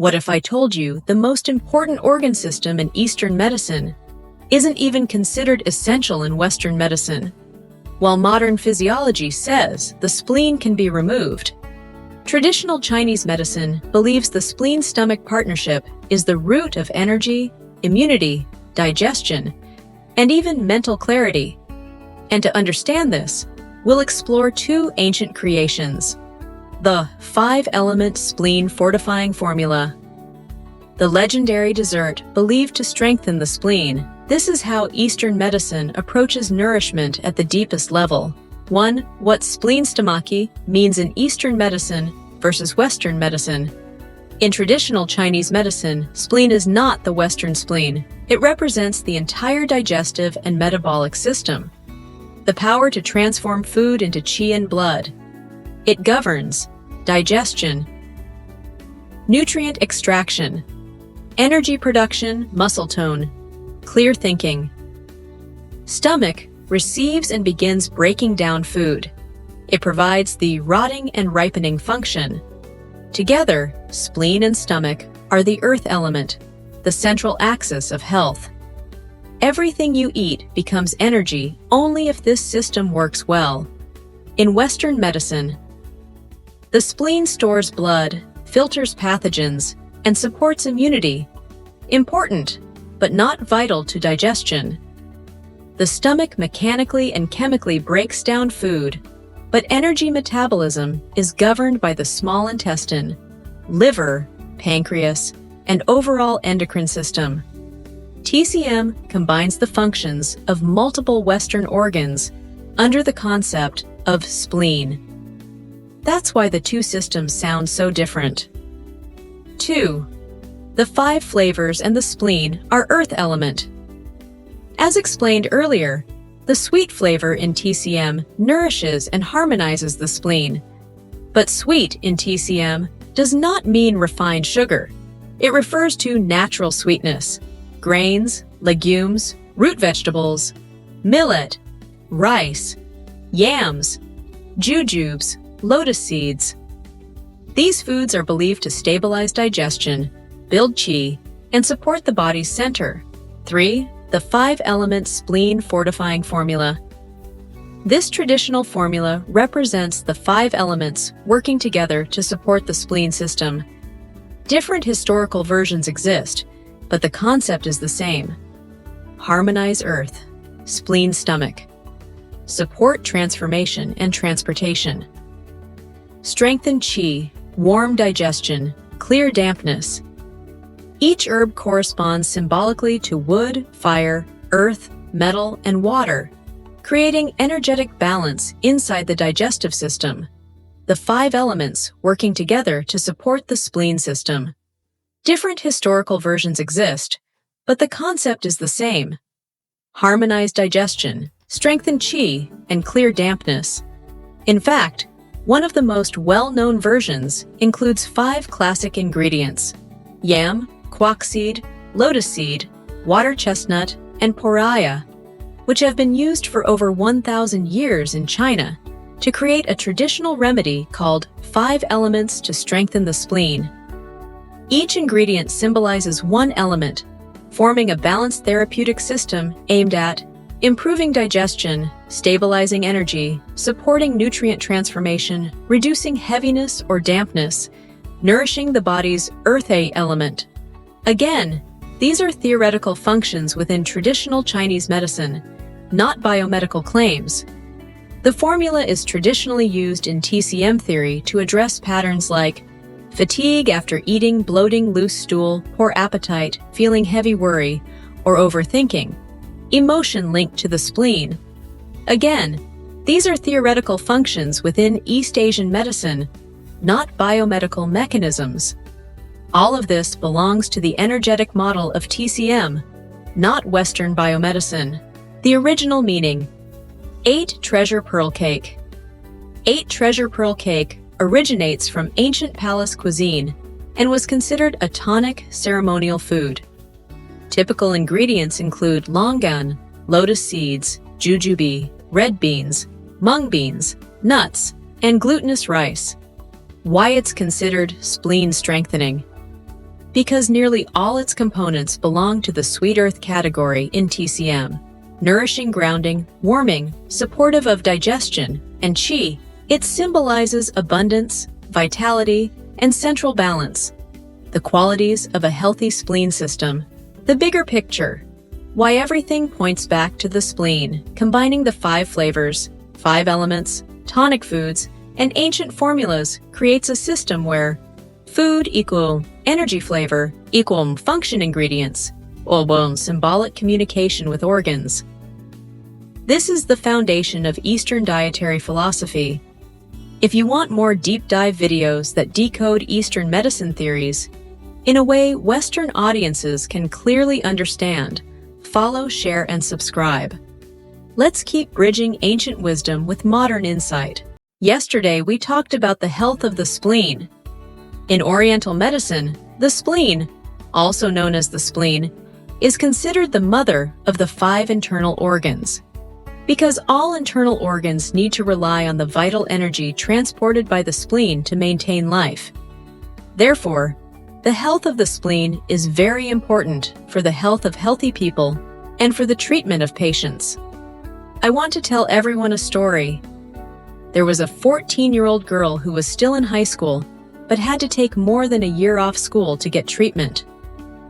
What if I told you the most important organ system in Eastern medicine isn't even considered essential in Western medicine? While modern physiology says the spleen can be removed, traditional Chinese medicine believes the spleen-stomach partnership is the root of energy, immunity, digestion, and even mental clarity. And to understand this, we'll explore two ancient creations: the 5-element spleen fortifying formula. The legendary dessert believed to strengthen the spleen. This is how Eastern medicine approaches nourishment at the deepest level. 1. What spleen stomach means in Eastern medicine versus Western medicine. In traditional Chinese medicine, spleen is not the Western spleen. It represents the entire digestive and metabolic system, the power to transform food into qi and blood. It governs digestion, nutrient extraction, energy production, muscle tone, clear thinking. Stomach receives and begins breaking down food. It provides the rotting and ripening function. Together, spleen and stomach are the earth element, the central axis of health. Everything you eat becomes energy only if this system works well. In Western medicine, the spleen stores blood, filters pathogens, and supports immunity. Important, but not vital to digestion. The stomach mechanically and chemically breaks down food, but energy metabolism is governed by the small intestine, liver, pancreas, and overall endocrine system. TCM combines the functions of multiple Western organs under the concept of spleen. That's why the two systems sound so different. 2. The 5 flavors and the spleen are earth element. As explained earlier, the sweet flavor in TCM nourishes and harmonizes the spleen. But sweet in TCM does not mean refined sugar. It refers to natural sweetness: grains, legumes, root vegetables, millet, rice, yams, jujubes, lotus seeds. These foods are believed to stabilize digestion, build qi, and support the body's center. 3. The 5-element spleen fortifying formula. This traditional formula represents the 5 elements working together to support the spleen system. Different historical versions exist, but the concept is the same. Harmonize earth, spleen stomach. Support transformation and transportation. Strengthen qi, warm digestion, clear dampness. Each herb corresponds symbolically to wood, fire, earth, metal, and water, creating energetic balance inside the digestive system. The 5 elements working together to support the spleen system. Different historical versions exist, but the concept is the same. Harmonize digestion, strengthen qi, and clear dampness. In fact, one of the most well-known versions includes 5 classic ingredients: yam, coix seed, lotus seed, water chestnut, and poria, which have been used for over 1,000 years in China to create a traditional remedy called 5 elements to strengthen the spleen. Each ingredient symbolizes one element, forming a balanced therapeutic system aimed at improving digestion, stabilizing energy, supporting nutrient transformation, reducing heaviness or dampness, nourishing the body's earth element. Again, these are theoretical functions within traditional Chinese medicine, not biomedical claims. The formula is traditionally used in TCM theory to address patterns like fatigue after eating, bloating, loose stool, poor appetite, feeling heavy worry, or overthinking, emotion linked to the spleen. Again, these are theoretical functions within East Asian medicine, not biomedical mechanisms. All of this belongs to the energetic model of TCM, not Western biomedicine. The original meaning: 8 treasure pearl cake. 8 treasure pearl cake originates from ancient palace cuisine and was considered a tonic ceremonial food. Typical ingredients include longan, lotus seeds, jujube, red beans, mung beans, nuts, and glutinous rice. Why it's considered spleen strengthening. because nearly all its components belong to the sweet earth category in TCM. Nourishing, grounding, warming, supportive of digestion, and qi, it symbolizes abundance, vitality, and central balance, the qualities of a healthy spleen system. The bigger picture. Why everything points back to the spleen, combining the 5 flavors, 5 elements, tonic foods, and ancient formulas creates a system where food equal energy, flavor equal function, ingredients equal symbolic communication with organs. This is the foundation of Eastern dietary philosophy. If you want more deep dive videos that decode Eastern medicine theories in a way Western audiences can clearly understand, follow, share, and subscribe. Let's keep bridging ancient wisdom with modern insight. Yesterday, we talked about the health of the spleen. In Oriental medicine, the spleen, also known as the spleen, is considered the mother of the 5 internal organs. Because all internal organs need to rely on the vital energy transported by the spleen to maintain life. Therefore, the health of the spleen is very important for the health of healthy people and for the treatment of patients. I want to tell everyone a story. There was a 14-year-old girl who was still in high school, but had to take more than a year off school to get treatment.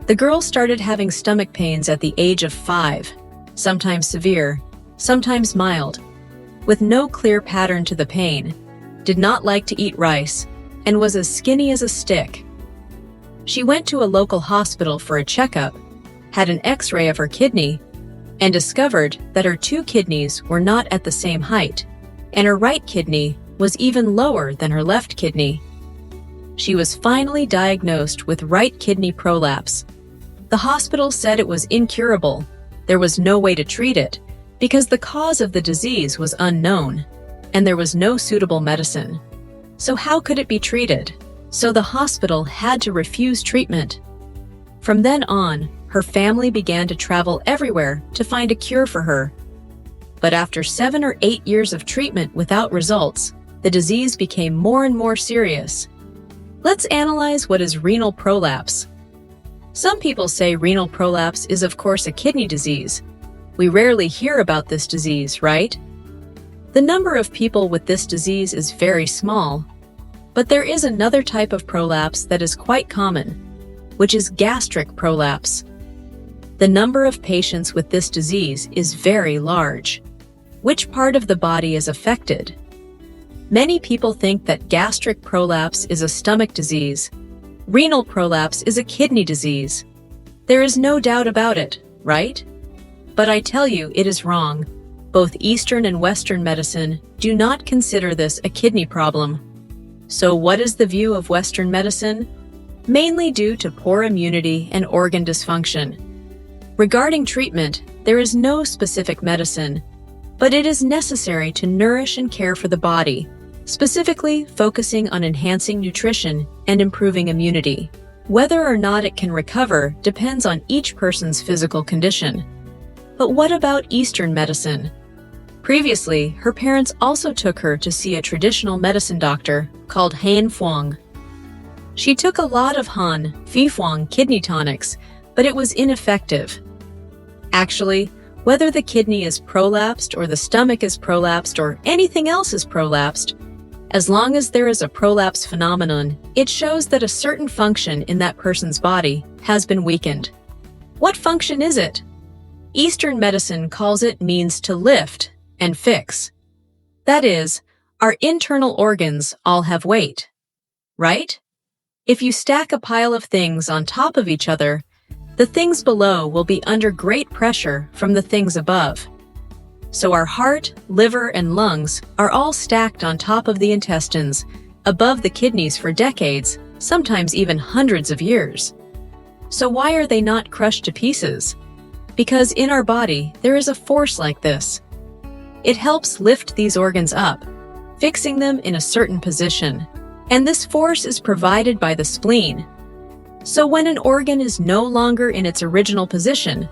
The girl started having stomach pains at the age of 5, sometimes severe, sometimes mild, with no clear pattern to the pain, did not like to eat rice, and was as skinny as a stick. She went to a local hospital for a checkup, had an X-ray of her kidney, and discovered that her 2 kidneys were not at the same height, and her right kidney was even lower than her left kidney. She was finally diagnosed with right kidney prolapse. The hospital said it was incurable. There was no way to treat it, because the cause of the disease was unknown, and there was no suitable medicine. So how could it be treated? So the hospital had to refuse treatment. From then on, her family began to travel everywhere to find a cure for her. But after 7 or 8 years of treatment without results, the disease became more and more serious. Let's analyze what is renal prolapse. Some people say renal prolapse is of course a kidney disease. We rarely hear about this disease, right? The number of people with this disease is very small. But there is another type of prolapse that is quite common, which is gastric prolapse. The number of patients with this disease is very large. Which part of the body is affected? Many people think that gastric prolapse is a stomach disease. Renal prolapse is a kidney disease. There is no doubt about it, right? But I tell you, it is wrong. Both Eastern and Western medicine do not consider this a kidney problem. So what is the view of Western medicine? Mainly due to poor immunity and organ dysfunction. Regarding treatment, there is no specific medicine, but it is necessary to nourish and care for the body, specifically focusing on enhancing nutrition and improving immunity. Whether or not it can recover depends on each person's physical condition. But what about Eastern medicine? Previously, her parents also took her to see a traditional medicine doctor called Han Fuang. She took a lot of Han Fuang kidney tonics, but it was ineffective. Actually, whether the kidney is prolapsed or the stomach is prolapsed or anything else is prolapsed, as long as there is a prolapse phenomenon, it shows that a certain function in that person's body has been weakened. What function is it? Eastern medicine calls it means to lift and fix. That is, our internal organs all have weight, right? If you stack a pile of things on top of each other, the things below will be under great pressure from the things above. So our heart, liver, and lungs are all stacked on top of the intestines, above the kidneys for decades, sometimes even hundreds of years. So why are they not crushed to pieces? Because in our body, there is a force like this. It helps lift these organs up, fixing them in a certain position. And this force is provided by the spleen. So when an organ is no longer in its original position,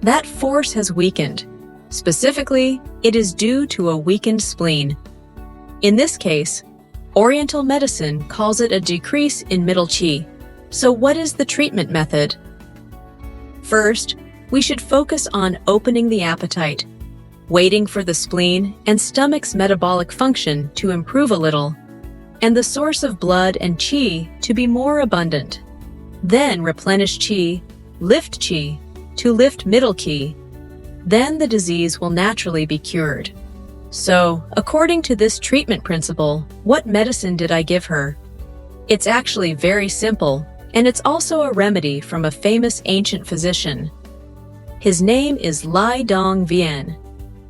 that force has weakened. Specifically, it is due to a weakened spleen. In this case, Oriental medicine calls it a decrease in middle qi. So what is the treatment method? First, we should focus on opening the appetite, waiting for the spleen and stomach's metabolic function to improve a little, and the source of blood and qi to be more abundant. Then replenish qi, lift qi, to lift middle qi. Then the disease will naturally be cured. So, according to this treatment principle, what medicine did I give her? It's actually very simple, and it's also a remedy from a famous ancient physician. His name is Lai Dong Vian,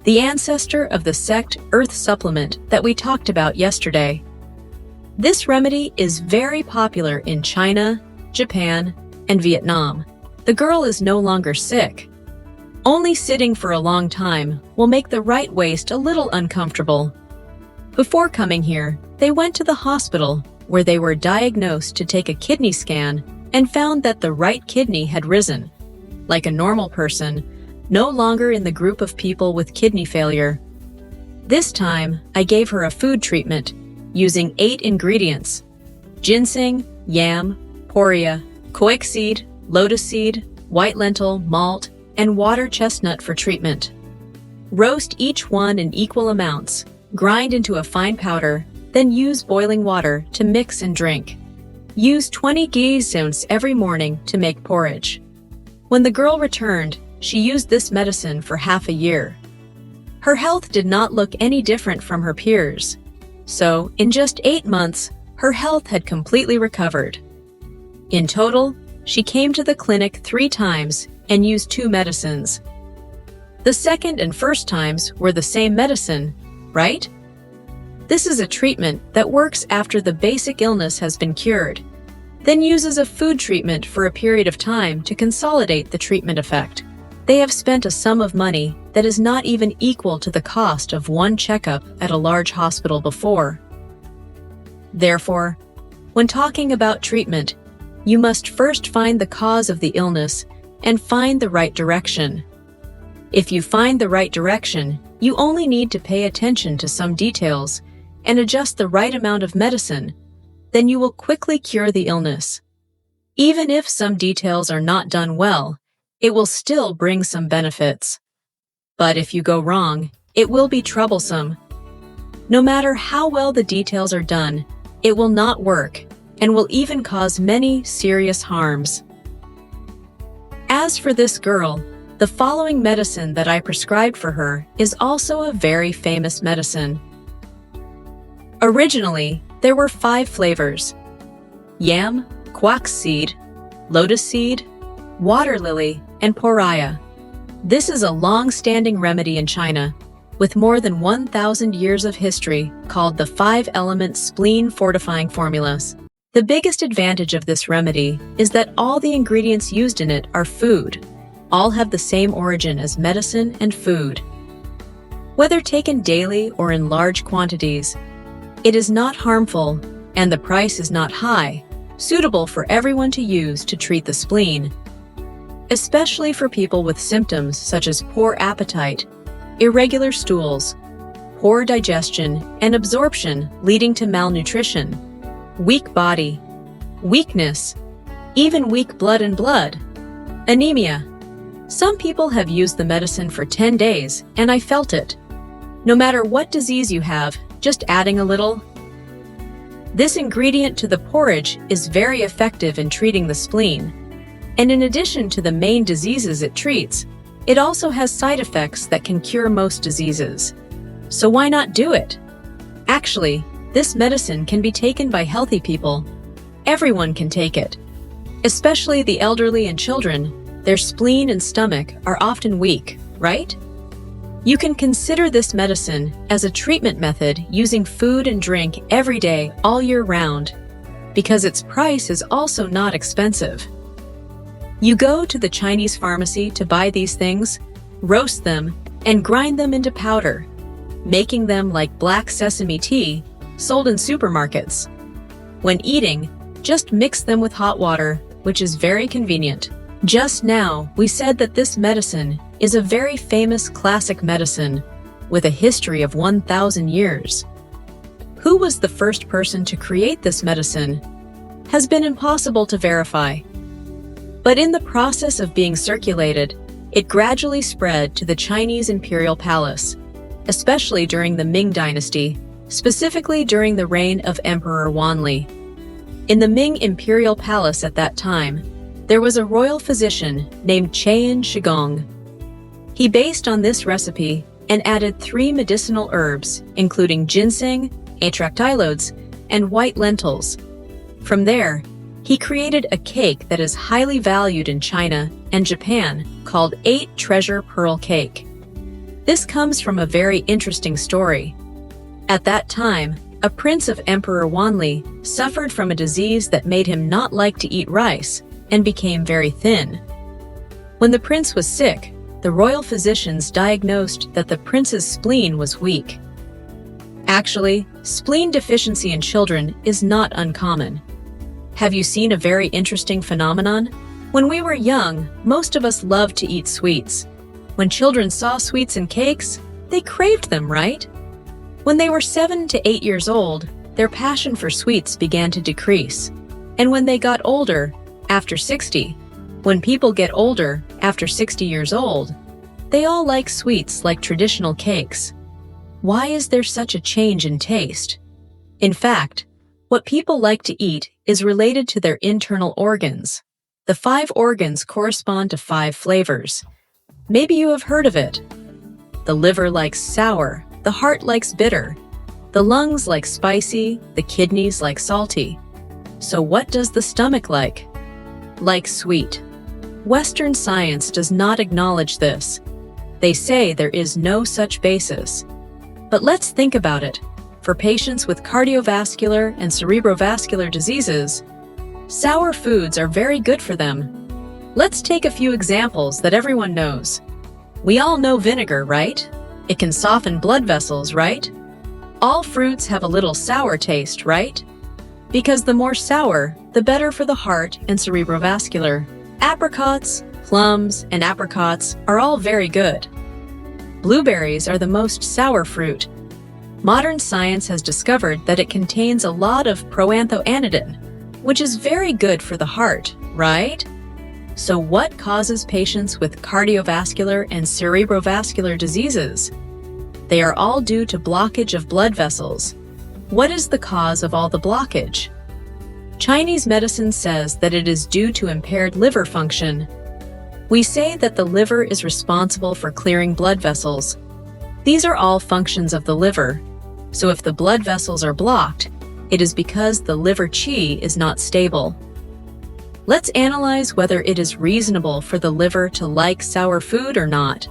the ancestor of the sect Earth Supplement that we talked about yesterday. This remedy is very popular in China, Japan, and Vietnam. The girl is no longer sick. Only sitting for a long time will make the right waist a little uncomfortable. Before coming here, they went to the hospital where they were diagnosed to take a kidney scan and found that the right kidney had risen. Like a normal person, no longer in the group of people with kidney failure. This time, I gave her a food treatment using 8 ingredients: ginseng, yam, poria, coix seed, lotus seed, white lentil, malt, and water chestnut for treatment. Roast each one in equal amounts, grind into a fine powder, then use boiling water to mix and drink. Use 20 ginseng every morning to make porridge. When the girl returned, she used this medicine for half a year. Her health did not look any different from her peers. So, in just 8 months, her health had completely recovered. In total, she came to the clinic 3 times and used 2 medicines. The second and first times were the same medicine, right? This is a treatment that works after the basic illness has been cured, then uses a food treatment for a period of time to consolidate the treatment effect. They have spent a sum of money that is not even equal to the cost of one checkup at a large hospital before. Therefore, when talking about treatment, you must first find the cause of the illness and find the right direction. If you find the right direction, you only need to pay attention to some details and adjust the right amount of medicine, then you will quickly cure the illness. Even if some details are not done well, it will still bring some benefits. But if you go wrong, it will be troublesome. No matter how well the details are done, it will not work and will even cause many serious harms. As for this girl, the following medicine that I prescribed for her is also a very famous medicine. Originally, there were 5 flavors: yam, coix seed, lotus seed, water lily, and poria. This is a long-standing remedy in China, with more than 1,000 years of history, called the 5-element spleen fortifying formulas. The biggest advantage of this remedy is that all the ingredients used in it are food. All have the same origin as medicine and food. Whether taken daily or in large quantities, it is not harmful, and the price is not high, suitable for everyone to use to treat the spleen. Especially for people with symptoms such as poor appetite, irregular stools, poor digestion and absorption leading to malnutrition, weak body, weakness, even weak blood and blood, anemia. Some people have used the medicine for 10 days, and I felt it. No matter what disease you have, just adding a little. This ingredient to the porridge is very effective in treating the spleen. And in addition to the main diseases it treats, it also has side effects that can cure most diseases. So why not do it? Actually, this medicine can be taken by healthy people. Everyone can take it. Especially the elderly and children, their spleen and stomach are often weak, right? You can consider this medicine as a treatment method using food and drink every day all year round, because its price is also not expensive. You go to the Chinese pharmacy to buy these things, roast them, and grind them into powder, making them like black sesame tea sold in supermarkets. When eating, just mix them with hot water, which is very convenient. Just now, we said that this medicine is a very famous classic medicine with a history of 1,000 years. Who was the first person to create this medicine? has been impossible to verify. But in the process of being circulated, it gradually spread to the Chinese imperial palace, especially during the Ming dynasty, specifically during the reign of Emperor Wanli. In the Ming imperial palace at that time, there was a royal physician named Qian Shigong. He based on this recipe and added 3 medicinal herbs, including ginseng, atractylodes, and white lentils. From there, he created a cake that is highly valued in China and Japan called 8 Treasure Pearl Cake. This comes from a very interesting story. At that time, a prince of Emperor Wanli suffered from a disease that made him not like to eat rice and became very thin. When the prince was sick, the royal physicians diagnosed that the prince's spleen was weak. Actually, spleen deficiency in children is not uncommon. Have you seen a very interesting phenomenon? When we were young, most of us loved to eat sweets. When children saw sweets and cakes, they craved them, right? When they were 7 to 8 years old, their passion for sweets began to decrease. And when they got older, after 60, when people get older, after 60 years old, they all like sweets like traditional cakes. Why is there such a change in taste? In fact, what people like to eat is related to their internal organs. The 5 organs correspond to 5 flavors. Maybe you have heard of it. The liver likes sour, the heart likes bitter, the lungs like spicy, the kidneys like salty. So what does the stomach like? Like sweet. Western science does not acknowledge this. They say there is no such basis. But let's think about it. For patients with cardiovascular and cerebrovascular diseases, sour foods are very good for them. Let's take a few examples that everyone knows. We all know vinegar, right? It can soften blood vessels, right? All fruits have a little sour taste, right? Because the more sour, the better for the heart and cerebrovascular. Apricots, plums, and apricots are all very good. Blueberries are the most sour fruit. Modern science has discovered that it contains a lot of proanthocyanidin, which is very good for the heart, right? So what causes patients with cardiovascular and cerebrovascular diseases? They are all due to blockage of blood vessels. What is the cause of all the blockage? Chinese medicine says that it is due to impaired liver function. We say that the liver is responsible for clearing blood vessels. These are all functions of the liver. So if the blood vessels are blocked, it is because the liver qi is not stable. Let's analyze whether it is reasonable for the liver to like sour food or not.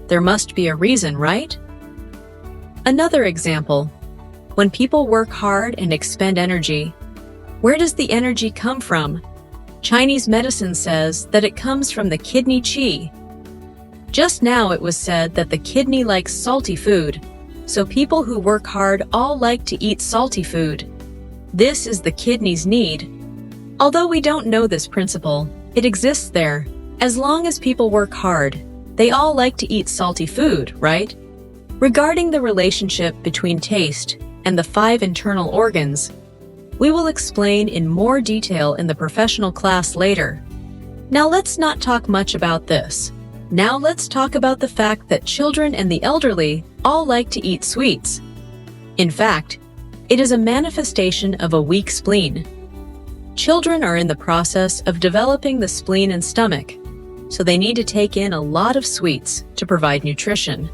There must be a reason, right? Another example. When people work hard and expend energy, where does the energy come from? Chinese medicine says that it comes from the kidney qi. Just now it was said that the kidney likes salty food, so people who work hard all like to eat salty food. This is the kidney's need. Although we don't know this principle, it exists there. As long as people work hard, they all like to eat salty food, right? Regarding the relationship between taste and the 5 internal organs, we will explain in more detail in the professional class later. Now let's not talk much about this. Now let's talk about the fact that children and the elderly all like to eat sweets. In fact, it is a manifestation of a weak spleen. Children are in the process of developing the spleen and stomach, so they need to take in a lot of sweets to provide nutrition.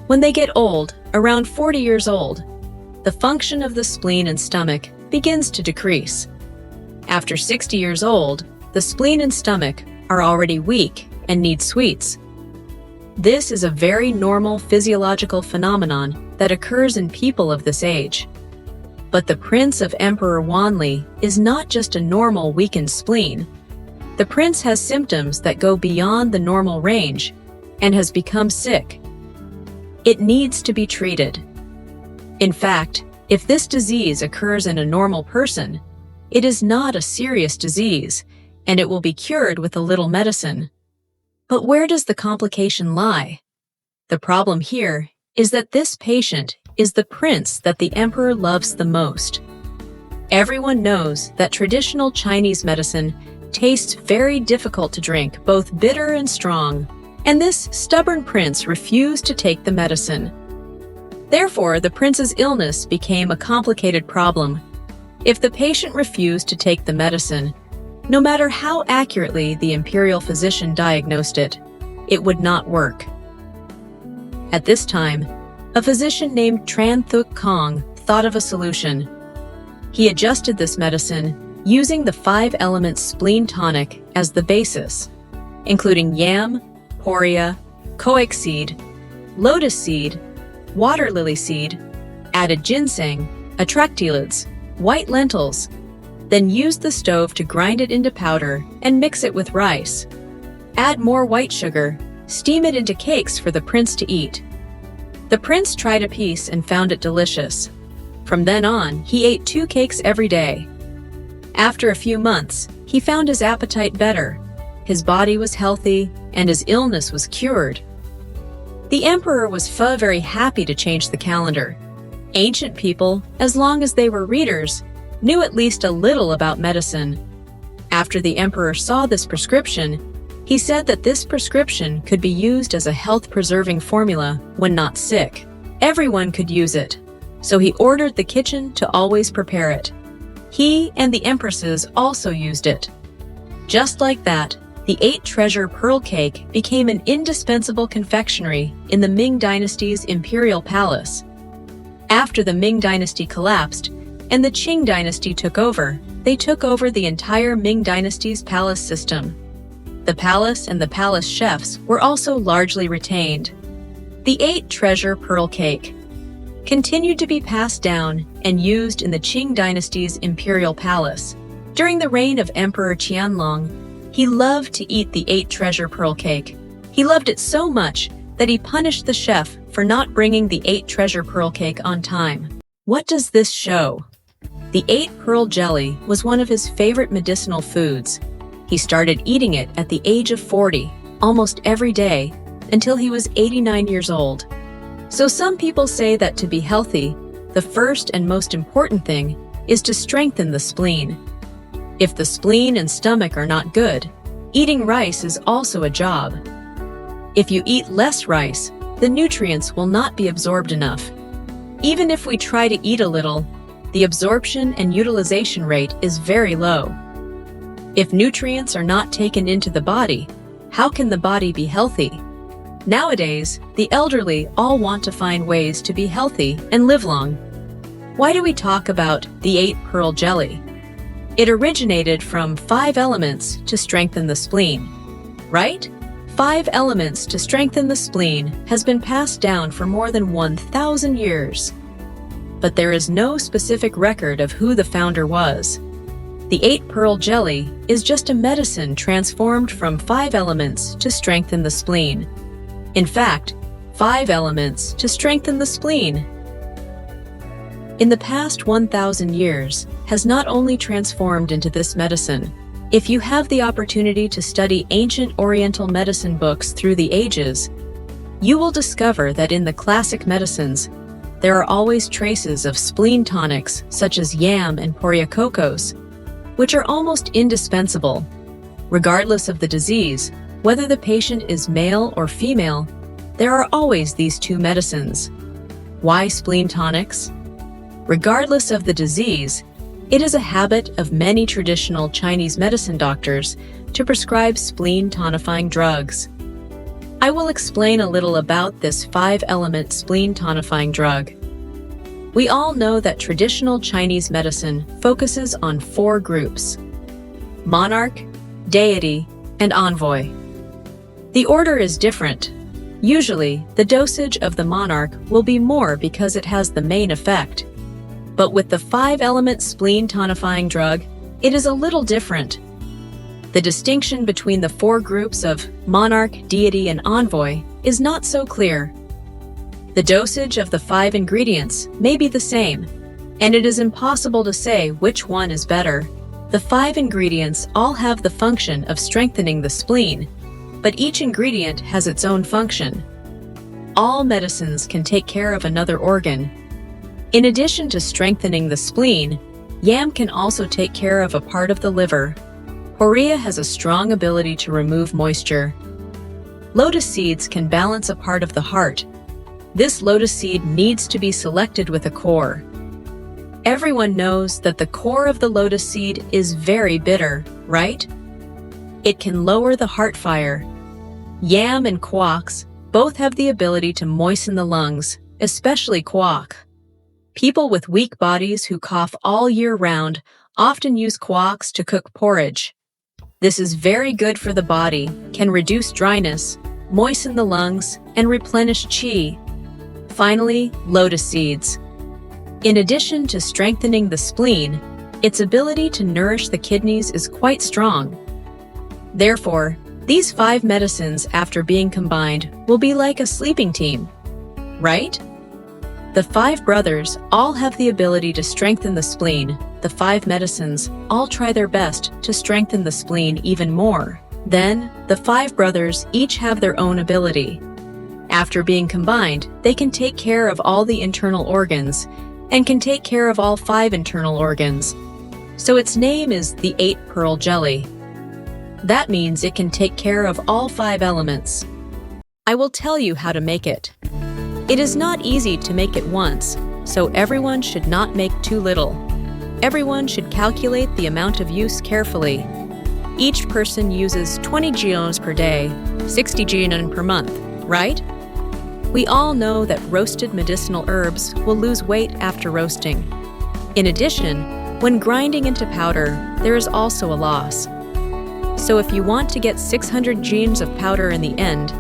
When they get old, around 40 years old, the function of the spleen and stomach begins to decrease. After 60 years old, the spleen and stomach are already weak and need sweets. This is a very normal physiological phenomenon that occurs in people of this age. But the prince of Emperor Wanli is not just a normal weakened spleen. The prince has symptoms that go beyond the normal range and has become sick. It needs to be treated. In fact, if this disease occurs in a normal person, it is not a serious disease, and it will be cured with a little medicine. But where does the complication lie? The problem here is that this patient is the prince that the emperor loves the most. Everyone knows that traditional Chinese medicine tastes very difficult to drink, both bitter and strong, and this stubborn prince refused to take the medicine. Therefore, the prince's illness became a complicated problem. If the patient refused to take the medicine, no matter how accurately the imperial physician diagnosed it, it would not work. At this time, a physician named Tran Thuc Kong thought of a solution. He adjusted this medicine using the 5-element spleen tonic as the basis, including yam, poria, coix seed, lotus seed, water lily seed, added ginseng, atractylids, white lentils, then used the stove to grind it into powder and mix it with rice. Add more white sugar, steam it into cakes for the prince to eat. The prince tried a piece and found it delicious. From then on, he ate 2 cakes every day. After a few months, he found his appetite better, his body was healthy, and his illness was cured. The emperor was very happy to change the calendar. Ancient people, as long as they were readers, knew at least a little about medicine. After the emperor saw this prescription, he said that this prescription could be used as a health-preserving formula when not sick. Everyone could use it, so he ordered the kitchen to always prepare it. He and the empresses also used it. Just like that, the 8-treasure pearl cake became an indispensable confectionery in the Ming Dynasty's imperial palace. After the Ming Dynasty collapsed and the Qing Dynasty took over, they took over the entire Ming Dynasty's palace system. The palace and the palace chefs were also largely retained. The 8-treasure pearl cake continued to be passed down and used in the Qing Dynasty's imperial palace. During the reign of Emperor Qianlong, he loved to eat the 8-treasure pearl cake. He loved it so much that he punished the chef for not bringing the 8-treasure pearl cake on time. What does this show? The 8-pearl jelly was one of his favorite medicinal foods. He started eating it at the age of 40, almost every day, until he was 89 years old. So some people say that to be healthy, the first and most important thing is to strengthen the spleen. If the spleen and stomach are not good, eating rice is also a job. If you eat less rice, the nutrients will not be absorbed enough. Even if we try to eat a little, the absorption and utilization rate is very low. If nutrients are not taken into the body, how can the body be healthy? Nowadays, the elderly all want to find ways to be healthy and live long. Why do we talk about the 8-pearl jelly? It originated from 5 elements to strengthen the spleen, right? 5 elements to strengthen the spleen has been passed down for more than 1,000 years. But there is no specific record of who the founder was. The 8-pearl jelly is just a medicine transformed from 5 elements to strengthen the spleen. In fact, 5 elements to strengthen the spleen. In the past 1,000 years, has not only transformed into this medicine. If you have the opportunity to study ancient Oriental medicine books through the ages, you will discover that in the classic medicines, there are always traces of spleen tonics such as yam and poria coix, which are almost indispensable. Regardless of the disease, whether the patient is male or female, there are always these 2 medicines. Why spleen tonics? Regardless of the disease, it is a habit of many traditional Chinese medicine doctors to prescribe spleen tonifying drugs. I will explain a little about this 5-element spleen tonifying drug. We all know that traditional Chinese medicine focuses on 4 groups: monarch, deity, and envoy. The order is different. Usually, the dosage of the monarch will be more because it has the main effect. But with the 5-element spleen tonifying drug, it is a little different. The distinction between the 4 groups of monarch, deity, and envoy is not so clear. The dosage of the 5 ingredients may be the same, and it is impossible to say which one is better. The 5 ingredients all have the function of strengthening the spleen, but each ingredient has its own function. All medicines can take care of another organ. In addition to strengthening the spleen, Yam can also take care of a part of the liver. Poria has a strong ability to remove moisture. Lotus seeds can balance a part of the heart. This lotus seed needs to be selected with a core. Everyone knows that the core of the lotus seed is very bitter, right? It can lower the heart fire. Yam and coix both have the ability to moisten the lungs, especially coix. People with weak bodies who cough all year round often use coix to cook porridge. This is very good for the body, can reduce dryness, moisten the lungs, and replenish qi. Finally, lotus seeds. In addition to strengthening the spleen, its ability to nourish the kidneys is quite strong. Therefore, these 5 medicines, after being combined, will be like a sleeping team, right? The 5 brothers all have the ability to strengthen the spleen. The 5 medicines all try their best to strengthen the spleen even more. Then, the 5 brothers each have their own ability. After being combined, they can take care of all the internal organs and can take care of all 5 internal organs. So its name is the 8-pearl jelly. That means it can take care of all 5 elements. I will tell you how to make it. It is not easy to make it once, so everyone should not make too little. Everyone should calculate the amount of use carefully. Each person uses 20 gions per day, 60 gion per month, right? We all know that roasted medicinal herbs will lose weight after roasting. In addition, when grinding into powder, there is also a loss. So if you want to get 600 gions of powder in the end,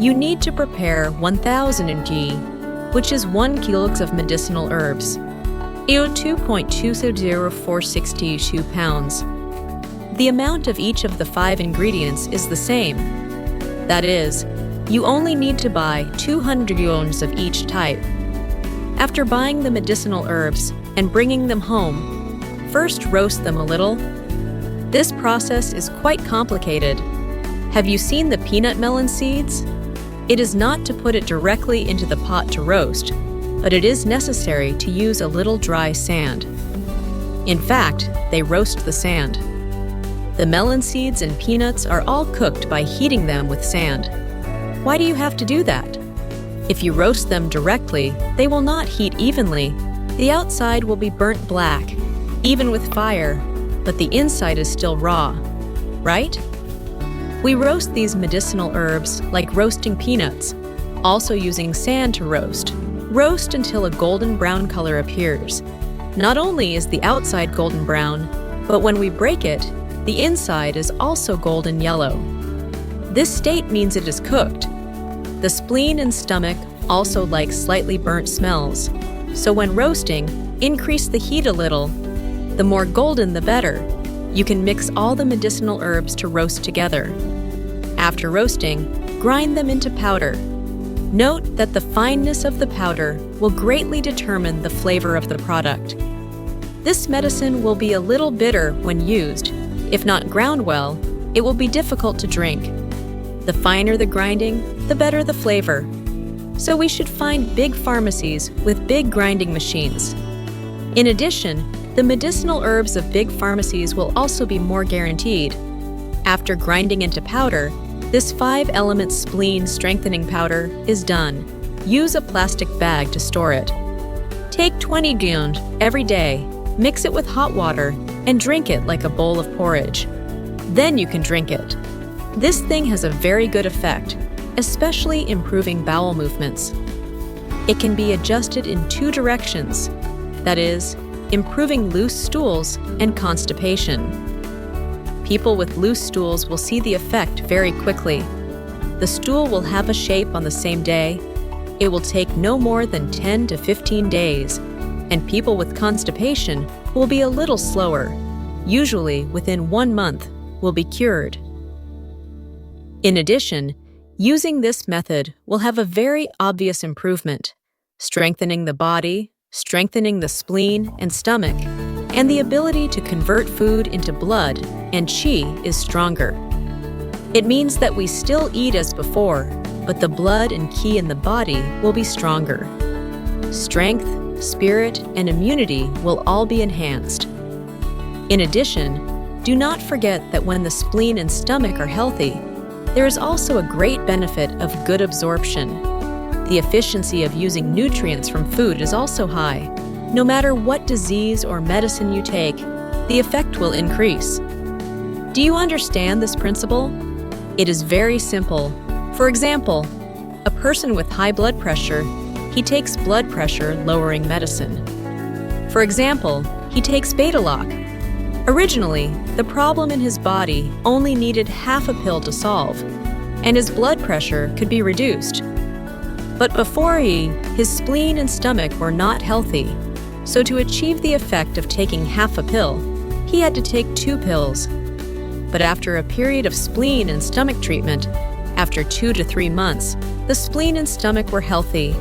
you need to prepare 1,000 mg, which is 1 kg of medicinal herbs, 2.20462 pounds. The amount of each of the 5 ingredients is the same. That is, you only need to buy 200 gions of each type. After buying the medicinal herbs and bringing them home, first roast them a little. This process is quite complicated. Have you seen the peanut melon seeds? It is not to put it directly into the pot to roast, but it is necessary to use a little dry sand. In fact, they roast the sand. The melon seeds and peanuts are all cooked by heating them with sand. Why do you have to do that? If you roast them directly, they will not heat evenly. The outside will be burnt black, even with fire, but the inside is still raw, right? We roast these medicinal herbs like roasting peanuts, also using sand to roast. Roast until a golden brown color appears. Not only is the outside golden brown, but when we break it, the inside is also golden yellow. This state means it is cooked. The spleen and stomach also like slightly burnt smells, so when roasting, increase the heat a little. The more golden, the better. You can mix all the medicinal herbs to roast together. After roasting, grind them into powder. Note that the fineness of the powder will greatly determine the flavor of the product. This medicine will be a little bitter when used. If not ground well, it will be difficult to drink. The finer the grinding, the better the flavor. So we should find big pharmacies with big grinding machines. In addition, the medicinal herbs of big pharmacies will also be more guaranteed. After grinding into powder, this 5-element spleen strengthening powder is done. Use a plastic bag to store it. Take 20 gions every day, mix it with hot water, and drink it like a bowl of porridge. Then you can drink it. This thing has a very good effect, especially improving bowel movements. It can be adjusted in 2 directions, that is, improving loose stools and constipation. People with loose stools will see the effect very quickly. The stool will have a shape on the same day. It will take no more than 10 to 15 days, and people with constipation will be a little slower. Usually, within 1 month, will be cured. In addition, using this method will have a very obvious improvement, strengthening the body, strengthening the spleen and stomach, and the ability to convert food into blood and qi is stronger. It means that we still eat as before, but the blood and qi in the body will be stronger. Strength, spirit, and immunity will all be enhanced. In addition, do not forget that when the spleen and stomach are healthy, there is also a great benefit of good absorption. The efficiency of using nutrients from food is also high. No matter what disease or medicine you take, the effect will increase. Do you understand this principle? It is very simple. For example, a person with high blood pressure, he takes blood pressure lowering medicine. For example, he takes Betaloc. Originally, the problem in his body only needed half a pill to solve, and his blood pressure could be reduced. But before his spleen and stomach were not healthy, so to achieve the effect of taking half a pill, he had to take 2 pills. But after a period of spleen and stomach treatment, after 2 to 3 months, the spleen and stomach were healthy.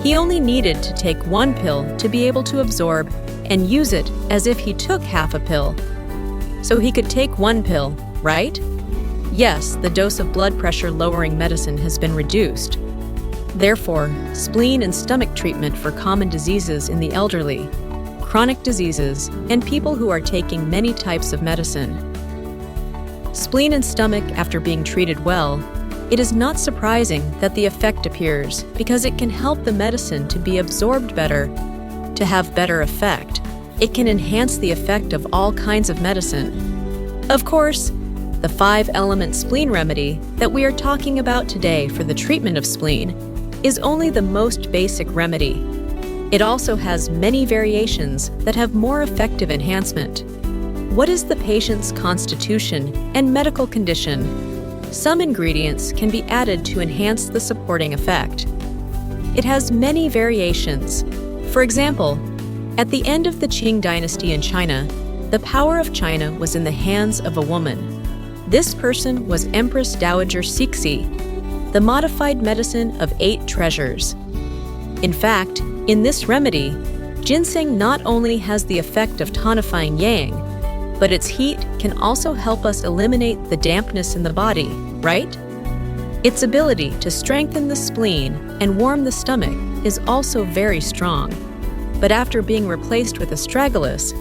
He only needed to take 1 pill to be able to absorb and use it as if he took half a pill. So he could take 1 pill, right? Yes, the dose of blood pressure lowering medicine has been reduced. Therefore, spleen and stomach treatment for common diseases in the elderly, chronic diseases, and people who are taking many types of medicine. Spleen and stomach after being treated well, it is not surprising that the effect appears because it can help the medicine to be absorbed better, to have better effect. It can enhance the effect of all kinds of medicine. Of course, the 5-element spleen remedy that we are talking about today for the treatment of spleen is only the most basic remedy. It also has many variations that have more effective enhancement. What is the patient's constitution and medical condition? Some ingredients can be added to enhance the supporting effect. It has many variations. For example, at the end of the Qing dynasty in China, the power of China was in the hands of a woman. This person was Empress Dowager Cixi, the modified medicine of 8 treasures. In fact, in this remedy, ginseng not only has the effect of tonifying yang, but its heat can also help us eliminate the dampness in the body, right? Its ability to strengthen the spleen and warm the stomach is also very strong. But after being replaced with astragalus,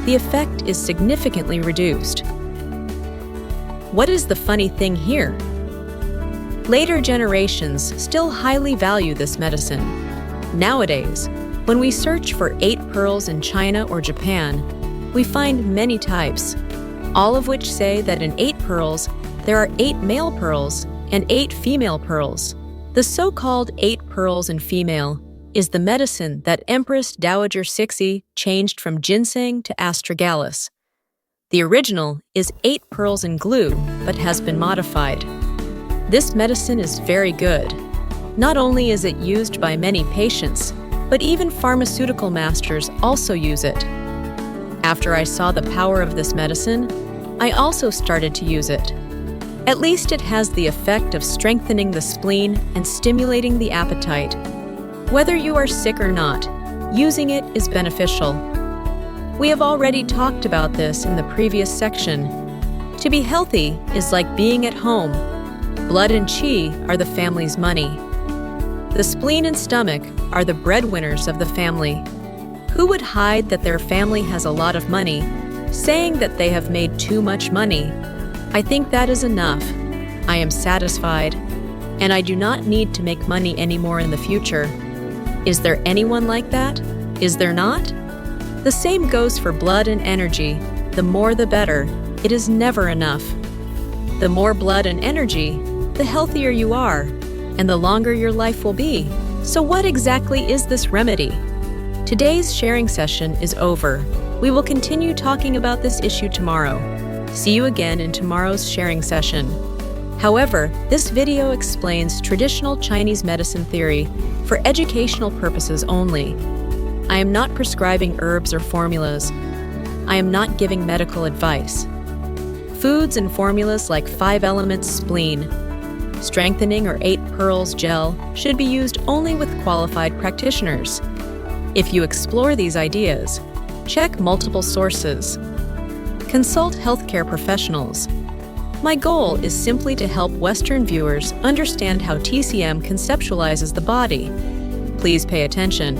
the effect is significantly reduced. What is the funny thing here? Later generations still highly value this medicine. Nowadays, when we search for 8 pearls in China or Japan, we find many types, all of which say that in 8 pearls, there are 8 male pearls and 8 female pearls. The so-called 8 pearls in female is the medicine that Empress Dowager Cixi changed from ginseng to astragalus. The original is 8 pearls in glue, but has been modified. This medicine is very good. Not only is it used by many patients, but even pharmaceutical masters also use it. After I saw the power of this medicine, I also started to use it. At least it has the effect of strengthening the spleen and stimulating the appetite. Whether you are sick or not, using it is beneficial. We have already talked about this in the previous section. To be healthy is like being at home. Blood and qi are the family's money. The spleen and stomach are the breadwinners of the family. Who would hide that their family has a lot of money, saying that they have made too much money? I think that is enough. I am satisfied, and I do not need to make money anymore in the future. Is there anyone like that? Is there not? The same goes for blood and energy. The more the better. It is never enough. The more blood and energy, the healthier you are, and the longer your life will be. So what exactly is this remedy? Today's sharing session is over. We will continue talking about this issue tomorrow. See you again in tomorrow's sharing session. However, this video explains traditional Chinese medicine theory for educational purposes only. I am not prescribing herbs or formulas. I am not giving medical advice. Foods and formulas like 5-element spleen, strengthening or 8 pearls gel should be used only with qualified practitioners. If you explore these ideas, check multiple sources. Consult healthcare professionals. My goal is simply to help Western viewers understand how TCM conceptualizes the body. Please pay attention.